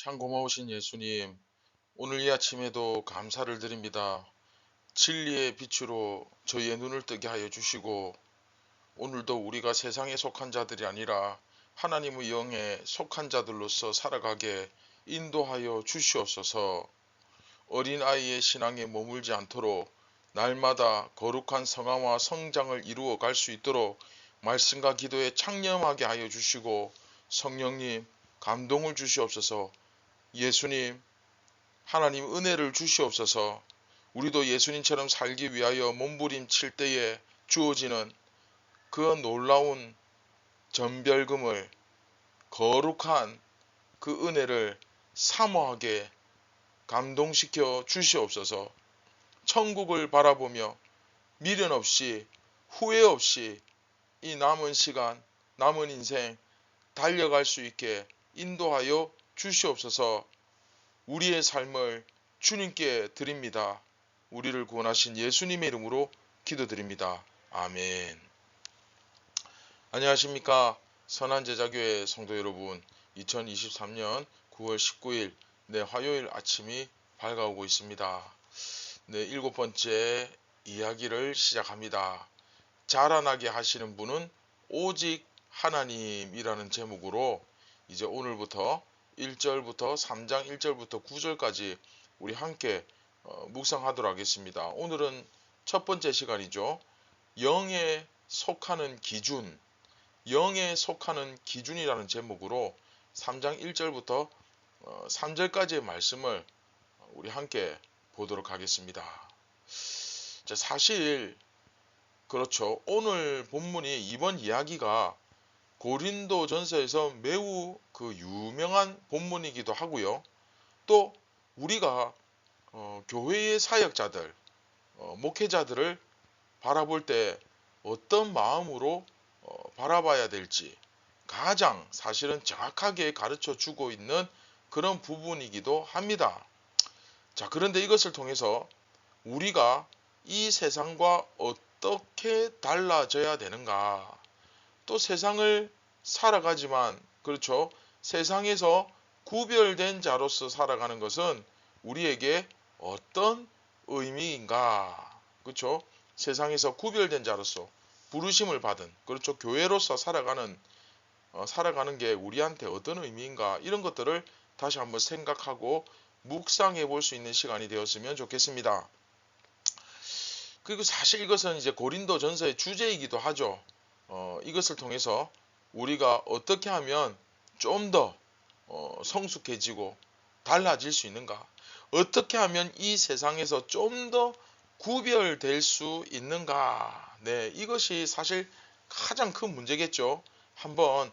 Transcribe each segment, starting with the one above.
참 고마우신 예수님, 오늘 이 아침에도 감사를 드립니다. 진리의 빛으로 저희의 눈을 뜨게 하여 주시고, 오늘도 우리가 세상에 속한 자들이 아니라 하나님의 영에 속한 자들로서 살아가게 인도하여 주시옵소서. 어린아이의 신앙에 머물지 않도록 날마다 거룩한 성화와 성장을 이루어 갈 수 있도록 말씀과 기도에 창념하게 하여 주시고, 성령님 감동을 주시옵소서. 예수님, 하나님 은혜를 주시옵소서. 우리도 예수님처럼 살기 위하여 몸부림칠 때에 주어지는 그 놀라운 전별금을, 거룩한 그 은혜를 사모하게 감동시켜 주시옵소서. 천국을 바라보며 미련 없이 후회 없이 이 남은 시간, 남은 인생 달려갈 수 있게 인도하여 주시옵소서. 우리의 삶을 주님께 드립니다. 우리를 구원하신 예수님의 이름으로 기도드립니다. 아멘. 안녕하십니까, 선한제자교회 성도 여러분. 2023년 9월 19일 화요일 아침이 밝아오고 있습니다. 일곱 번째 이야기를 시작합니다. 자라나게 하시는 분은 오직 하나님이라는 제목으로 이제 오늘부터 1절부터 3장 1절부터 9절까지 우리 함께 묵상하도록 하겠습니다. 오늘은 첫 번째 시간이죠. 영에 속하는 기준, 영에 속하는 기준이라는 제목으로 3장 1절부터 3절까지의 말씀을 우리 함께 보도록 하겠습니다. 사실 그렇죠. 오늘 본문이 이번 이야기가 고린도 전서에서 매우 유명한 본문이기도 하고요. 또 우리가 교회의 사역자들, 목회자들을 바라볼 때 어떤 마음으로 바라봐야 될지 가장 사실은 정확하게 가르쳐 주고 있는 그런 부분이기도 합니다. 그런데 이것을 통해서 우리가 이 세상과 어떻게 달라져야 되는가, 또 세상을 살아가지만, 그렇죠, 세상에서 구별된 자로서 살아가는 것은 우리에게 어떤 의미인가, 그렇죠, 세상에서 구별된 자로서 부르심을 받은, 그렇죠, 교회로서 살아가는 게 우리한테 어떤 의미인가, 이런 것들을 다시 한번 생각하고 묵상해 볼 수 있는 시간이 되었으면 좋겠습니다. 그리고 사실 이것은 이제 고린도 전서의 주제이기도 하죠. 이것을 통해서 우리가 어떻게 하면 좀 더 성숙해지고 달라질 수 있는가, 어떻게 하면 이 세상에서 좀 더 구별될 수 있는가, 이것이 사실 가장 큰 문제겠죠. 한번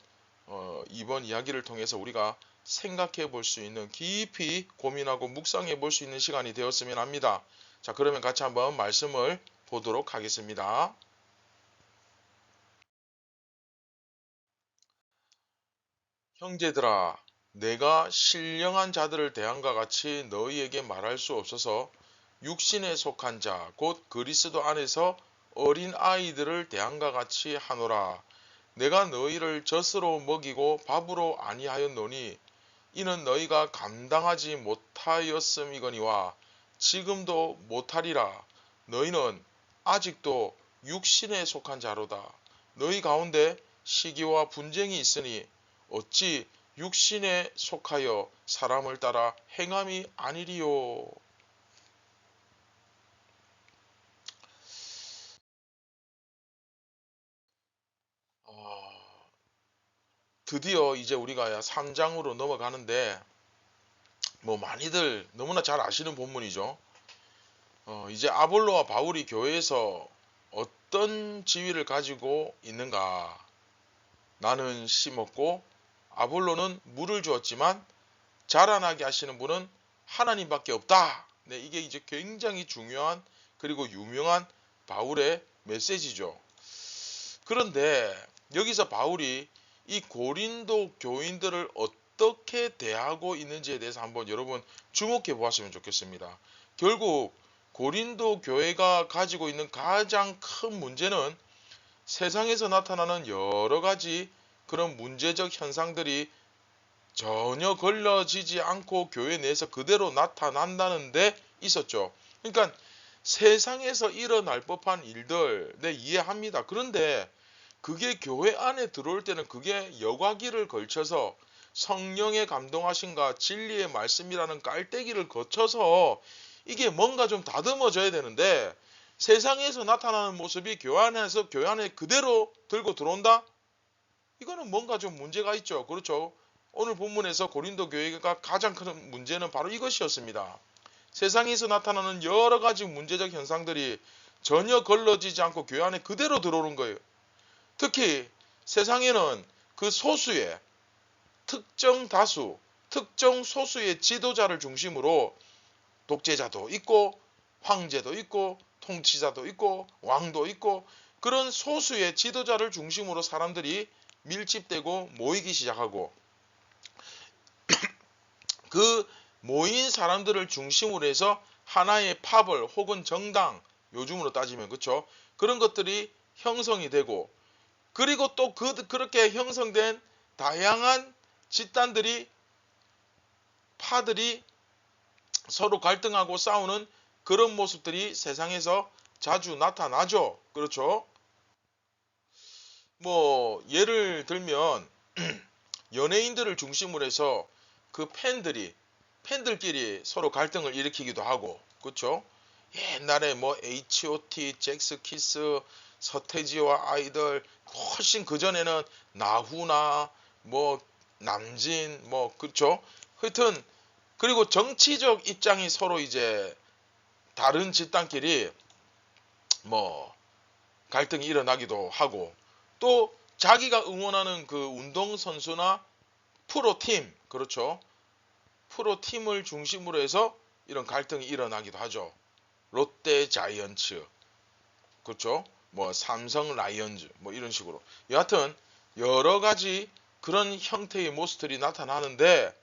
이번 이야기를 통해서 우리가 생각해 볼 수 있는, 깊이 고민하고 묵상해 볼 수 있는 시간이 되었으면 합니다. 그러면 같이 한번 말씀을 보도록 하겠습니다. 형제들아, 내가 신령한 자들을 대함과 같이 너희에게 말할 수 없어서 육신에 속한 자, 곧 그리스도 안에서 어린 아이들을 대함과 같이 하노라. 내가 너희를 젖으로 먹이고 밥으로 아니하였노니 이는 너희가 감당하지 못하였음이거니와 지금도 못하리라. 너희는 아직도 육신에 속한 자로다. 너희 가운데 시기와 분쟁이 있으니 어찌 육신에 속하여 사람을 따라 행함이 아니리요. 드디어 이제 우리가 3장으로 넘어가는데, 많이들 너무나 잘 아시는 본문이죠. 이제 아볼로와 바울이 교회에서 어떤 지위를 가지고 있는가. 나는 심었고 아볼로는 물을 주었지만 자라나게 하시는 분은 하나님밖에 없다. 이게 이제 굉장히 중요한, 그리고 유명한 바울의 메시지죠. 그런데 여기서 바울이 이 고린도 교인들을 어떻게 대하고 있는지에 대해서 한번 여러분 주목해 보았으면 좋겠습니다. 결국 고린도 교회가 가지고 있는 가장 큰 문제는 세상에서 나타나는 여러 가지 그런 문제적 현상들이 전혀 걸러지지 않고 교회 내에서 그대로 나타난다는 데 있었죠. 그러니까 세상에서 일어날 법한 일들 내 이해합니다. 그런데 그게 교회 안에 들어올 때는 그게 여과기를 걸쳐서 성령의 감동하심과 진리의 말씀이라는 깔때기를 거쳐서 이게 뭔가 좀 다듬어져야 되는데 세상에서 나타나는 모습이 교회 안에 그대로 들고 들어온다? 이거는 뭔가 좀 문제가 있죠. 그렇죠. 오늘 본문에서 고린도 교회가 가장 큰 문제는 바로 이것이었습니다. 세상에서 나타나는 여러 가지 문제적 현상들이 전혀 걸러지지 않고 교회 안에 그대로 들어오는 거예요. 특히 세상에는 그 소수의 특정 다수, 특정 소수의 지도자를 중심으로 독재자도 있고 황제도 있고 통치자도 있고 왕도 있고 그런 소수의 지도자를 중심으로 사람들이 밀집되고 모이기 시작하고 그 모인 사람들을 중심으로 해서 하나의 파벌 혹은 정당, 요즘으로 따지면 그렇죠. 그런 것들이 형성이 되고 그리고 또 그렇게 형성된 다양한 집단들이 파들이 서로 갈등하고 싸우는 그런 모습들이 세상에서 자주 나타나죠. 그렇죠. 뭐 예를 들면 연예인들을 중심으로 해서 그 팬들끼리 서로 갈등을 일으키기도 하고 그렇죠. 옛날에 뭐 H.O.T, 잭스키스, 서태지와 아이들 훨씬 그전에는 나훈아 뭐 남진 뭐 그렇죠. 하여튼 그리고 정치적 입장이 서로 이제 다른 집단끼리 뭐 갈등이 일어나기도 하고 또 자기가 응원하는 그 운동선수나 프로팀 그렇죠. 프로팀을 중심으로 해서 이런 갈등이 일어나기도 하죠. 롯데 자이언츠 그렇죠. 뭐 삼성 라이언즈 뭐 이런 식으로 여하튼 여러 가지 그런 형태의 모습들이 나타나는데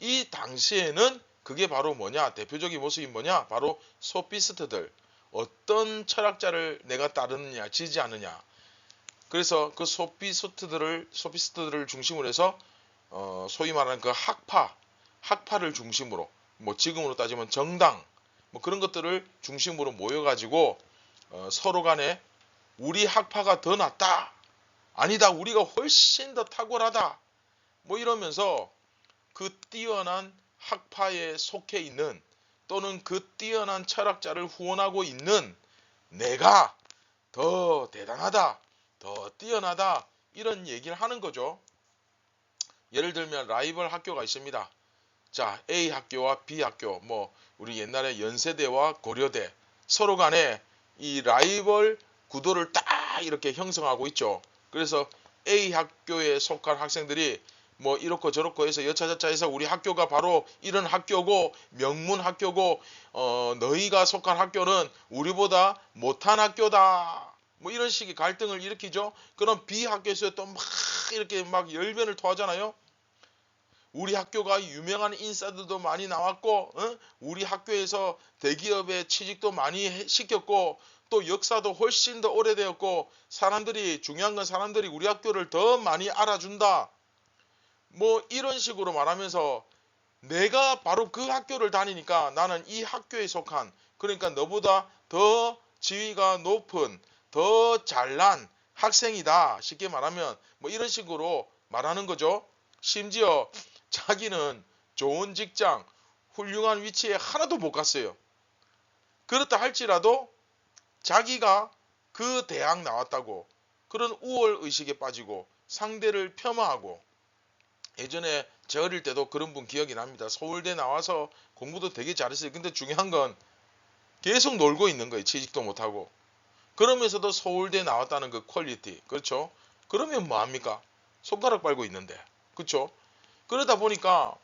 이 당시에는 그게 바로 뭐냐 대표적인 모습이 뭐냐 바로 소피스트들 어떤 철학자를 내가 따르느냐 지지하느냐 그래서 그 소피스트들을 중심으로 해서 소위 말하는 그 학파를 중심으로 뭐 지금으로 따지면 정당 뭐 그런 것들을 중심으로 모여가지고 서로 간에 우리 학파가 더 낫다 아니다 우리가 훨씬 더 탁월하다 뭐 이러면서 그 뛰어난 학파에 속해 있는 또는 그 뛰어난 철학자를 후원하고 있는 내가 더 대단하다 더 뛰어나다 이런 얘기를 하는 거죠. 예를 들면 라이벌 학교가 있습니다. 자 A 학교와 B 학교 뭐 우리 옛날에 연세대와 고려대 서로 간에 이 라이벌 구도를 딱 이렇게 형성하고 있죠. 그래서 A 학교에 속한 학생들이 뭐 이렇고 저렇고 해서 여차저차 해서 우리 학교가 바로 이런 학교고 명문 학교고 너희가 속한 학교는 우리보다 못한 학교다 뭐 이런 식의 갈등을 일으키죠. 그럼 B 학교에서 또 막 이렇게 막 열변을 토하잖아요. 우리 학교가 유명한 인사들도 많이 나왔고 우리 학교에서 대기업에 취직도 많이 시켰고 또 역사도 훨씬 더 오래되었고 사람들이 중요한 건 사람들이 우리 학교를 더 많이 알아준다 뭐 이런 식으로 말하면서 내가 바로 그 학교를 다니니까 나는 이 학교에 속한 그러니까 너보다 더 지위가 높은 더 잘난 학생이다 쉽게 말하면 뭐 이런 식으로 말하는 거죠. 심지어 자기는 좋은 직장 훌륭한 위치에 하나도 못 갔어요. 그렇다 할지라도 자기가 그 대학 나왔다고 그런 우월의식에 빠지고 상대를 폄하하고 예전에 제 어릴 때도 그런 분 기억이 납니다. 서울대 나와서 공부도 되게 잘했어요. 근데 중요한 건 계속 놀고 있는 거예요. 취직도 못하고. 그러면서도 서울대 나왔다는 그 퀄리티. 그렇죠? 그러면 뭐합니까? 손가락 빨고 있는데. 그렇죠? 그러다 보니까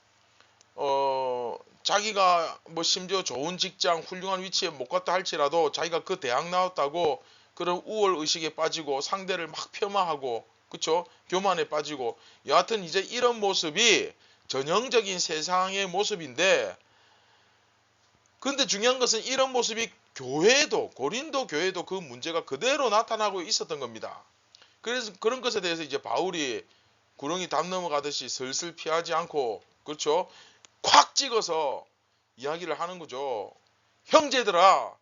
자기가 뭐 심지어 좋은 직장 훌륭한 위치에 못 갔다 할지라도 자기가 그 대학 나왔다고 그런 우월의식에 빠지고 상대를 막 폄하하고 그쵸 교만에 빠지고 여하튼 이제 이런 모습이 전형적인 세상의 모습인데 근데 중요한 것은 이런 모습이 교회도 고린도 교회도 그 문제가 그대로 나타나고 있었던 겁니다. 그래서 그런 것에 대해서 이제 바울이 구렁이 담 넘어가듯이 슬슬 피하지 않고, 그렇죠? 콱 찍어서 이야기를 하는 거죠. 형제들아,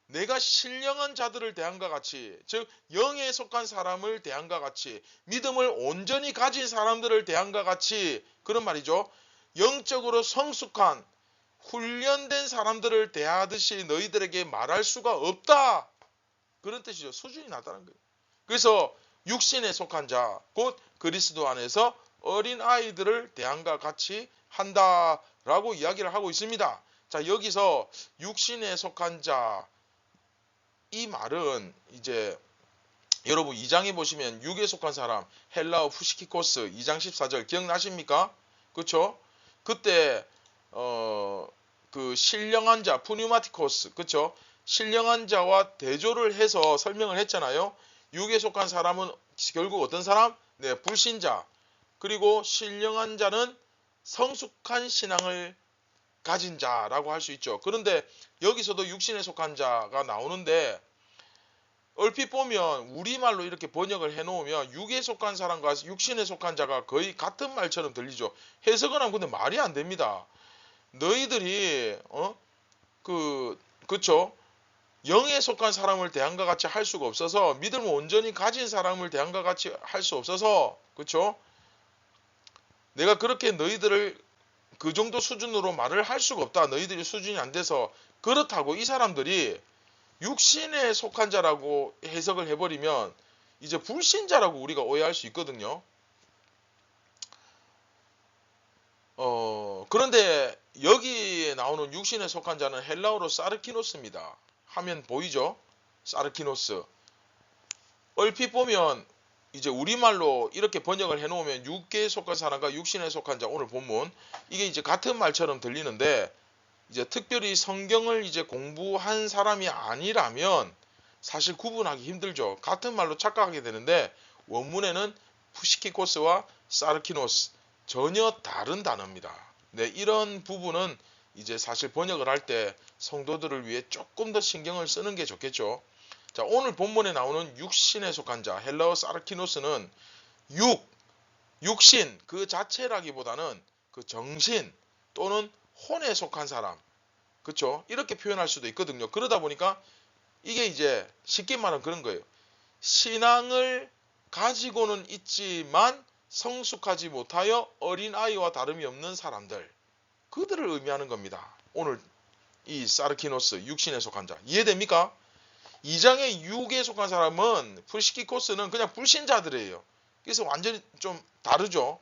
내가 신령한 자들을 대한과 같이, 즉 영에 속한 사람을 대한과 같이, 믿음을 온전히 가진 사람들을 대한과 같이, 그런 말이죠. 영적으로 성숙한 훈련된 사람들을 대하듯이 너희들에게 말할 수가 없다. 그런 뜻이죠. 수준이 낮다는 거예요. 그래서 육신에 속한 자, 곧 그리스도 안에서 어린 아이들을 대한과 같이 한다라고 이야기를 하고 있습니다. 자, 여기서 육신에 속한 자, 이 말은 이제 여러분 2장에 보시면 육에 속한 사람, 헬라어 푸시키코스 2장 14절 기억나십니까? 그렇죠? 그때 그 신령한 자 푸뉴마티코스, 그렇죠? 신령한 자와 대조를 해서 설명을 했잖아요. 육에 속한 사람은 결국 어떤 사람? 네, 불신자. 그리고 신령한 자는 성숙한 신앙을 가진 자라고 할 수 있죠. 그런데 여기서도 육신에 속한 자가 나오는데 얼핏 보면 우리말로 이렇게 번역을 해놓으면 육에 속한 사람과 육신에 속한 자가 거의 같은 말처럼 들리죠. 해석은 하면 근데 말이 안 됩니다. 너희들이 그쵸? 영에 속한 사람을 대한과 같이 할 수가 없어서, 믿음을 온전히 가진 사람을 대한과 같이 할 수 없어서, 그쵸? 내가 그렇게 너희들을 그 정도 수준으로 말을 할 수가 없다. 너희들이 수준이 안 돼서. 그렇다고 이 사람들이 육신에 속한 자라고 해석을 해버리면 이제 불신자라고 우리가 오해할 수 있거든요. 그런데 여기에 나오는 육신에 속한 자는 헬라어로 사르키노스입니다. 하면 보이죠? 사르키노스. 얼핏 보면 이제 우리말로 이렇게 번역을 해놓으면 육계에 속한 사람과 육신에 속한 자, 오늘 본문 이게 이제 같은 말처럼 들리는데, 이제 특별히 성경을 이제 공부한 사람이 아니라면 사실 구분하기 힘들죠. 같은 말로 착각하게 되는데 원문에는 푸시키코스와 사르키노스 전혀 다른 단어입니다. 네, 이런 부분은 이제 사실 번역을 할 때 성도들을 위해 조금 더 신경을 쓰는 게 좋겠죠. 자, 오늘 본문에 나오는 육신에 속한 자, 헬라어 사르키노스는 육신 그 자체라기보다는 그 정신 또는 혼에 속한 사람, 그쵸? 이렇게 표현할 수도 있거든요. 그러다 보니까 이게 이제 쉽게 말하면 그런 거예요. 신앙을 가지고는 있지만 성숙하지 못하여 어린아이와 다름이 없는 사람들, 그들을 의미하는 겁니다. 오늘 이 사르키노스, 육신에 속한 자, 이해됩니까? 2장의 육에 속한 사람은 푸시키코스는 그냥 불신자들이에요. 그래서 완전히 좀 다르죠.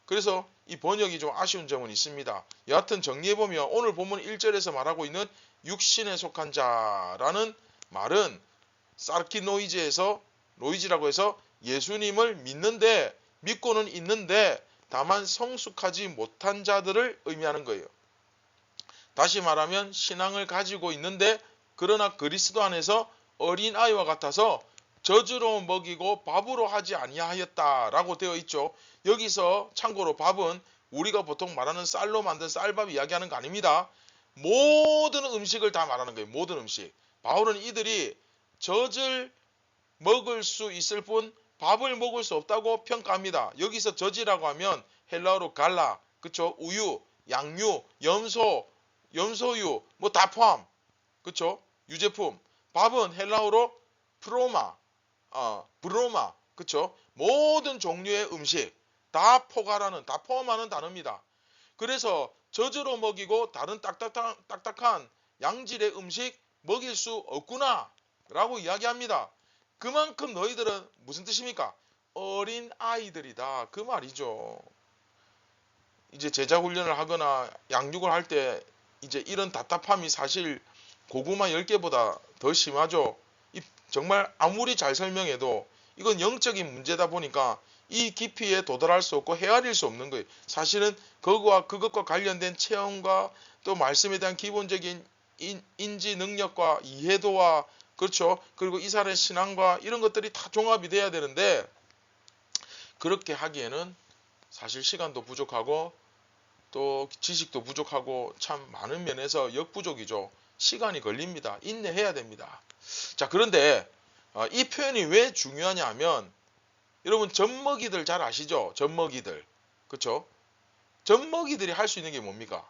그래서 이 번역이 좀 아쉬운 점은 있습니다. 여하튼 정리해보면 오늘 본문 1절에서 말하고 있는 육신에 속한 자라는 말은 사르키노이즈에서, 노이즈라고 해서 예수님을 믿고는 있는데 다만 성숙하지 못한 자들을 의미하는 거예요. 다시 말하면 신앙을 가지고 있는데 그러나 그리스도 안에서 어린아이와 같아서 젖으로 먹이고 밥으로 하지 아니하였다라고 되어 있죠. 여기서 참고로 밥은 우리가 보통 말하는 쌀로 만든 쌀밥 이야기하는 거 아닙니다. 모든 음식을 다 말하는 거예요. 모든 음식. 바울은 이들이 젖을 먹을 수 있을 뿐 밥을 먹을 수 없다고 평가합니다. 여기서 젖이라고 하면 헬라어로 갈라, 그쵸? 우유, 양유, 염소유, 뭐 다 포함, 그쵸? 유제품. 밥은 헬라어로 브로마, 그쵸? 모든 종류의 음식 다 포함하는 단어입니다. 그래서 젖으로 먹이고 다른 딱딱한 양질의 음식 먹일 수 없구나 라고 이야기합니다. 그만큼 너희들은 무슨 뜻입니까? 어린 아이들이다, 그 말이죠. 이제 제자 훈련을 하거나 양육을 할 때 이제 이런 답답함이 사실 고구마 10개보다 더 심하죠. 정말 아무리 잘 설명해도 이건 영적인 문제다 보니까 이 깊이에 도달할 수 없고 헤아릴 수 없는 거예요. 사실은 그것과 관련된 체험과 또 말씀에 대한 기본적인 인지 능력과 이해도와, 그렇죠? 그리고 이 사람의 신앙과 이런 것들이 다 종합이 돼야 되는데 그렇게 하기에는 사실 시간도 부족하고 또 지식도 부족하고 참 많은 면에서 역부족이죠. 시간이 걸립니다. 인내해야 됩니다. 자, 그런데 이 표현이 왜 중요하냐 하면 여러분 젖먹이들 잘 아시죠? 젖먹이들. 그쵸? 젖먹이들이 할 수 있는 게 뭡니까?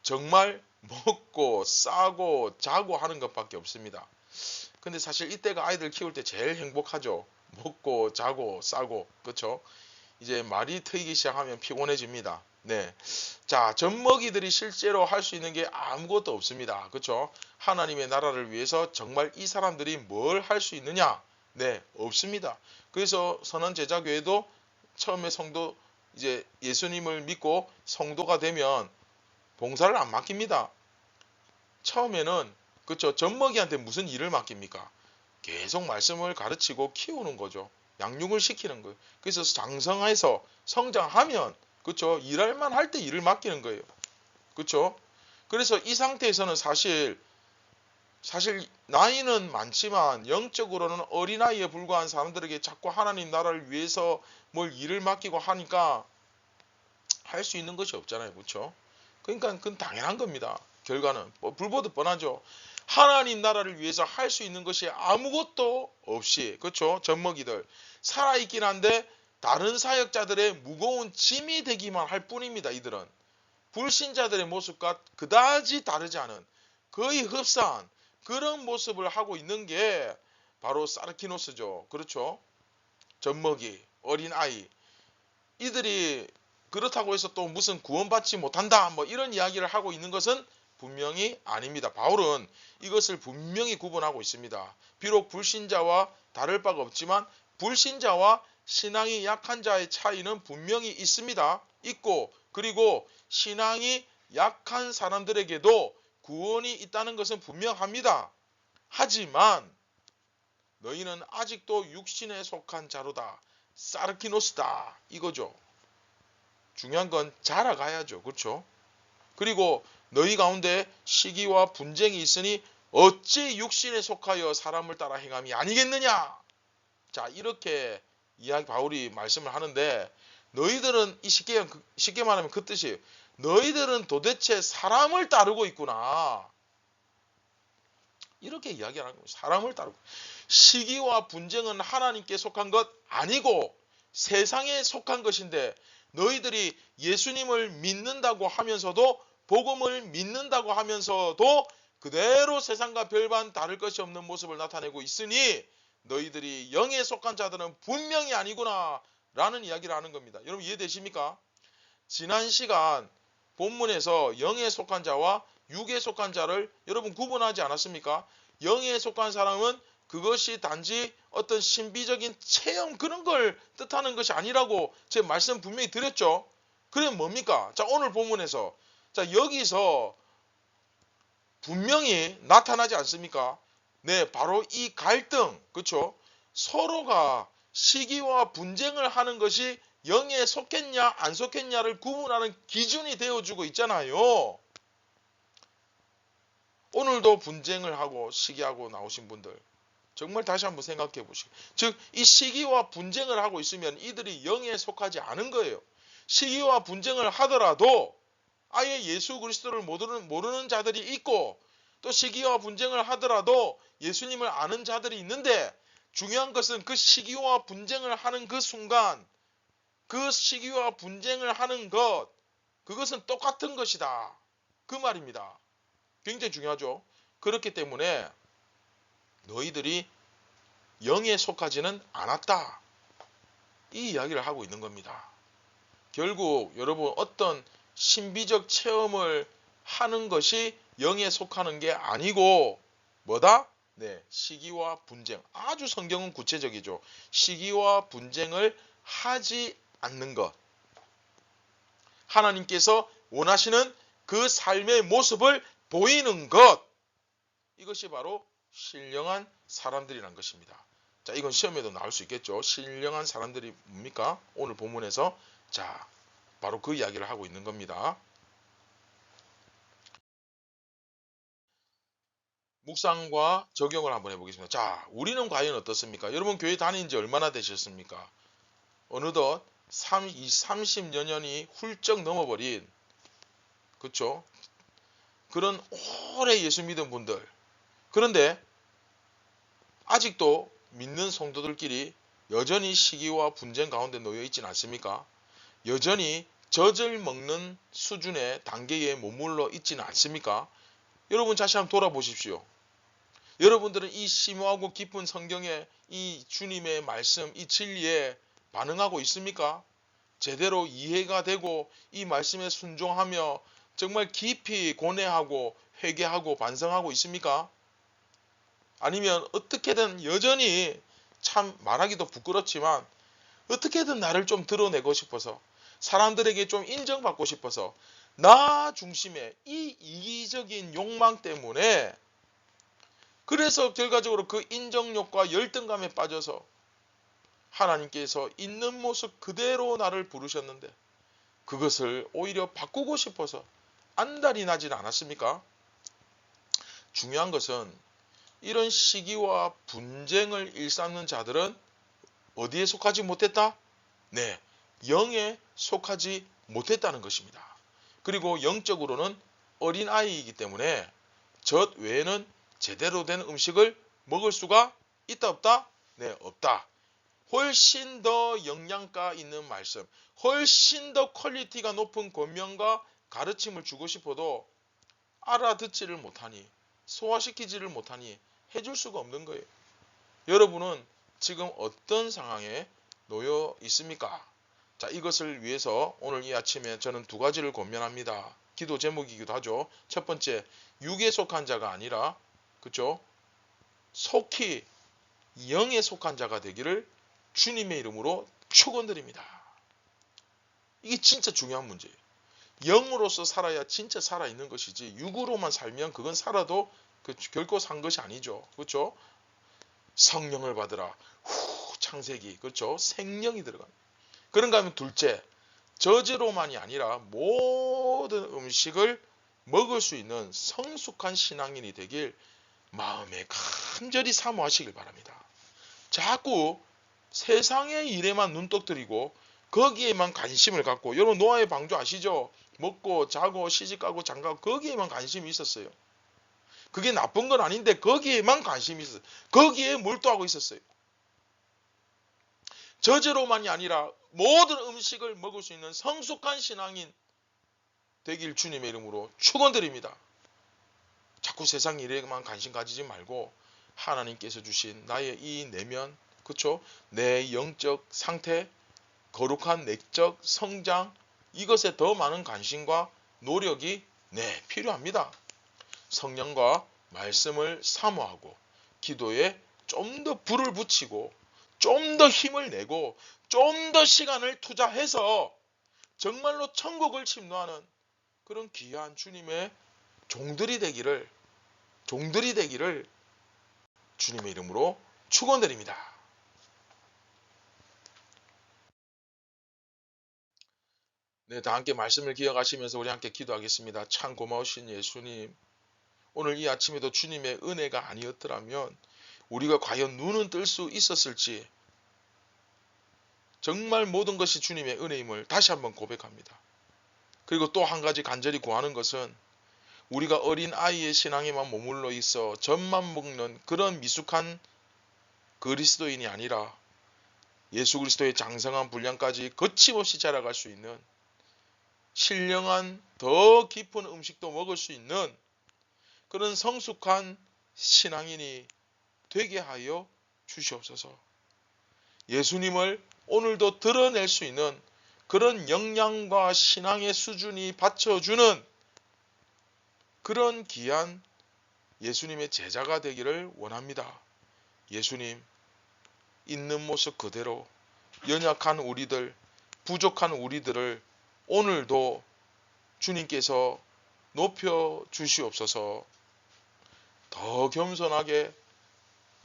정말 먹고 싸고 자고 하는 것밖에 없습니다. 근데 사실 이때가 아이들 키울 때 제일 행복하죠. 먹고 자고 싸고. 그쵸? 이제 말이 트이기 시작하면 피곤해집니다. 네. 자, 젖먹이들이 실제로 할 수 있는 게 아무것도 없습니다. 그쵸? 하나님의 나라를 위해서 정말 이 사람들이 뭘 할 수 있느냐? 네, 없습니다. 그래서 선한제자교회도 처음에 성도 이제 예수님을 믿고 성도가 되면 봉사를 안 맡깁니다. 처음에는 그쵸? 젖먹이한테 무슨 일을 맡깁니까? 계속 말씀을 가르치고 키우는 거죠. 양육을 시키는 거예요. 그래서 장성해서 성장하면 그쵸? 일할만 할 때 일을 맡기는 거예요. 그쵸? 그래서 이 상태에서는 사실 나이는 많지만 영적으로는 어린아이에 불과한 사람들에게 자꾸 하나님 나라를 위해서 뭘 일을 맡기고 하니까 할 수 있는 것이 없잖아요. 그렇죠? 그러니까 그건 당연한 겁니다. 결과는 불보듯 뻔하죠. 하나님 나라를 위해서 할 수 있는 것이 아무것도 없이 그렇죠? 젖먹이들 살아있긴 한데 다른 사역자들의 무거운 짐이 되기만 할 뿐입니다. 이들은 불신자들의 모습과 그다지 다르지 않은 거의 흡사한 그런 모습을 하고 있는 게 바로 사르키노스죠. 그렇죠? 젖먹이, 어린아이. 이들이 그렇다고 해서 또 무슨 구원받지 못한다 뭐 이런 이야기를 하고 있는 것은 분명히 아닙니다. 바울은 이것을 분명히 구분하고 있습니다. 비록 불신자와 다를 바가 없지만 불신자와 신앙이 약한 자의 차이는 분명히 있습니다. 있고 그리고 신앙이 약한 사람들에게도 구원이 있다는 것은 분명합니다. 하지만 너희는 아직도 육신에 속한 자로다. 사르키노스다. 이거죠. 중요한 건 자라가야죠. 그렇죠? 그리고 너희 가운데 시기와 분쟁이 있으니 어찌 육신에 속하여 사람을 따라 행함이 아니겠느냐. 자, 이렇게 바울이 말씀을 하는데 너희들은 쉽게 말하면 그 뜻이에요. 너희들은 도대체 사람을 따르고 있구나. 이렇게 이야기하는 거예요. 사람을 따르고. 시기와 분쟁은 하나님께 속한 것 아니고 세상에 속한 것인데 너희들이 예수님을 믿는다고 하면서도 복음을 믿는다고 하면서도 그대로 세상과 별반 다를 것이 없는 모습을 나타내고 있으니 너희들이 영에 속한 자들은 분명히 아니구나 라는 이야기를 하는 겁니다. 여러분 이해되십니까? 지난 시간 본문에서 영에 속한 자와 육에 속한 자를 여러분 구분하지 않았습니까? 영에 속한 사람은 그것이 단지 어떤 신비적인 체험 그런 걸 뜻하는 것이 아니라고 제 말씀 분명히 드렸죠. 그게 뭡니까? 자, 오늘 본문에서 자, 여기서 분명히 나타나지 않습니까? 네, 바로 이 갈등, 그렇죠? 서로가 시기와 분쟁을 하는 것이 영에 속했냐 안 속했냐를 구분하는 기준이 되어주고 있잖아요. 오늘도 분쟁을 하고 시기하고 나오신 분들 정말 다시 한번 생각해 보시고, 즉 이 시기와 분쟁을 하고 있으면 이들이 영에 속하지 않은 거예요. 시기와 분쟁을 하더라도 아예 예수 그리스도를 모르는 자들이 있고 또 시기와 분쟁을 하더라도 예수님을 아는 자들이 있는데 중요한 것은 그 시기와 분쟁을 하는 그 순간 그 시기와 분쟁을 하는 것 그것은 똑같은 것이다. 그 말입니다. 굉장히 중요하죠. 그렇기 때문에 너희들이 영에 속하지는 않았다. 이 이야기를 하고 있는 겁니다. 결국 여러분 어떤 신비적 체험을 하는 것이 영에 속하는 게 아니고 뭐다? 네, 시기와 분쟁. 아주 성경은 구체적이죠. 시기와 분쟁을 하지 않는 것. 하나님께서 원하시는 그 삶의 모습을 보이는 것. 이것이 바로 신령한 사람들이란 것입니다. 자, 이건 시험에도 나올 수 있겠죠. 신령한 사람들이 뭡니까? 오늘 본문에서 자, 바로 그 이야기를 하고 있는 겁니다. 묵상과 적용을 한번 해보겠습니다. 자, 우리는 과연 어떻습니까? 여러분 교회 다닌 지 얼마나 되셨습니까? 어느덧 30여 년이 훌쩍 넘어버린 그렇죠? 그런 오래 예수 믿은 분들 그런데 아직도 믿는 성도들끼리 여전히 시기와 분쟁 가운데 놓여 있지는 않습니까? 여전히 젖을 먹는 수준의 단계에 머물러 있지는 않습니까? 여러분 다시 한번 돌아보십시오. 여러분들은 이 심오하고 깊은 성경의 이 주님의 말씀, 이 진리에 반응하고 있습니까? 제대로 이해가 되고 이 말씀에 순종하며 정말 깊이 고뇌하고 회개하고 반성하고 있습니까? 아니면 어떻게든 여전히 참 말하기도 부끄럽지만 어떻게든 나를 좀 드러내고 싶어서 사람들에게 좀 인정받고 싶어서 나 중심의 이 이기적인 욕망 때문에 그래서 결과적으로 그 인정욕과 열등감에 빠져서 하나님께서 있는 모습 그대로 나를 부르셨는데 그것을 오히려 바꾸고 싶어서 안달이 나진 않았습니까? 중요한 것은 이런 시기와 분쟁을 일삼는 자들은 어디에 속하지 못했다? 네, 영에 속하지 못했다는 것입니다. 그리고 영적으로는 어린아이이기 때문에 젖 외에는 제대로 된 음식을 먹을 수가 있다 없다? 네, 없다. 훨씬 더 영양가 있는 말씀, 훨씬 더 퀄리티가 높은 권면과 가르침을 주고 싶어도 알아듣지를 못하니, 소화시키지를 못하니 해줄 수가 없는 거예요. 여러분은 지금 어떤 상황에 놓여 있습니까? 자, 이것을 위해서 오늘 이 아침에 저는 두 가지를 권면합니다. 기도 제목이기도 하죠. 첫 번째, 육에 속한 자가 아니라, 그렇죠? 속히 영에 속한 자가 되기를 주님의 이름으로 축원드립니다. 이게 진짜 중요한 문제예요. 영으로서 살아야 진짜 살아있는 것이지 육으로만 살면 그건 살아도 결코 산 것이 아니죠. 그렇죠? 성령을 받으라. 창세기. 그렇죠? 생명이 들어갑니다. 그런가 하면 둘째, 저지로만이 아니라 모든 음식을 먹을 수 있는 성숙한 신앙인이 되길 마음에 간절히 사모하시길 바랍니다. 자꾸 세상의 일에만 눈독 들이고 거기에만 관심을 갖고, 여러분 노아의 방주 아시죠? 먹고 자고 시집가고 장가고 거기에만 관심이 있었어요. 그게 나쁜 건 아닌데 거기에만 관심이 있었어요. 거기에 몰두하고 있었어요. 저제로만이 아니라 모든 음식을 먹을 수 있는 성숙한 신앙인 되길 주님의 이름으로 축원드립니다. 자꾸 세상 일에만 관심 가지지 말고 하나님께서 주신 나의 이 내면, 그렇죠? 내 영적 상태, 거룩한 내적 성장, 이것에 더 많은 관심과 노력이 필요합니다. 성령과 말씀을 사모하고 기도에 좀 더 불을 붙이고 좀 더 힘을 내고 좀 더 시간을 투자해서 정말로 천국을 침노하는 그런 귀한 주님의 종들이 되기를 주님의 이름으로 축원드립니다. 네, 다 함께 말씀을 기억하시면서 우리 함께 기도하겠습니다. 참 고마우신 예수님, 오늘 이 아침에도 주님의 은혜가 아니었더라면 우리가 과연 눈은 뜰 수 있었을지, 정말 모든 것이 주님의 은혜임을 다시 한번 고백합니다. 그리고 또 한 가지 간절히 구하는 것은 우리가 어린 아이의 신앙에만 머물러 있어 젖만 먹는 그런 미숙한 그리스도인이 아니라 예수 그리스도의 장성한 분량까지 거침없이 자라갈 수 있는 신령한 더 깊은 음식도 먹을 수 있는 그런 성숙한 신앙인이 되게 하여 주시옵소서. 예수님을 오늘도 드러낼 수 있는 그런 역량과 신앙의 수준이 받쳐주는 그런 귀한 예수님의 제자가 되기를 원합니다. 예수님, 있는 모습 그대로 연약한 우리들, 부족한 우리들을 오늘도 주님께서 높여 주시옵소서. 더 겸손하게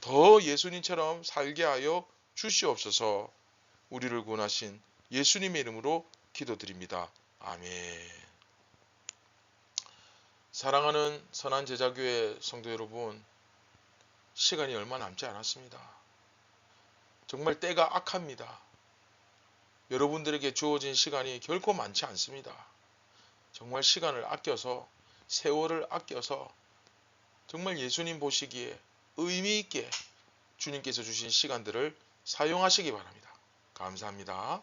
더 예수님처럼 살게 하여 주시옵소서. 우리를 구원하신 예수님의 이름으로 기도드립니다. 아멘. 사랑하는 선한 제자교회 성도 여러분, 시간이 얼마 남지 않았습니다. 정말 때가 악합니다. 여러분들에게 주어진 시간이 결코 많지 않습니다. 정말 시간을 아껴서, 세월을 아껴서 정말 예수님 보시기에 의미 있게 주님께서 주신 시간들을 사용하시기 바랍니다. 감사합니다.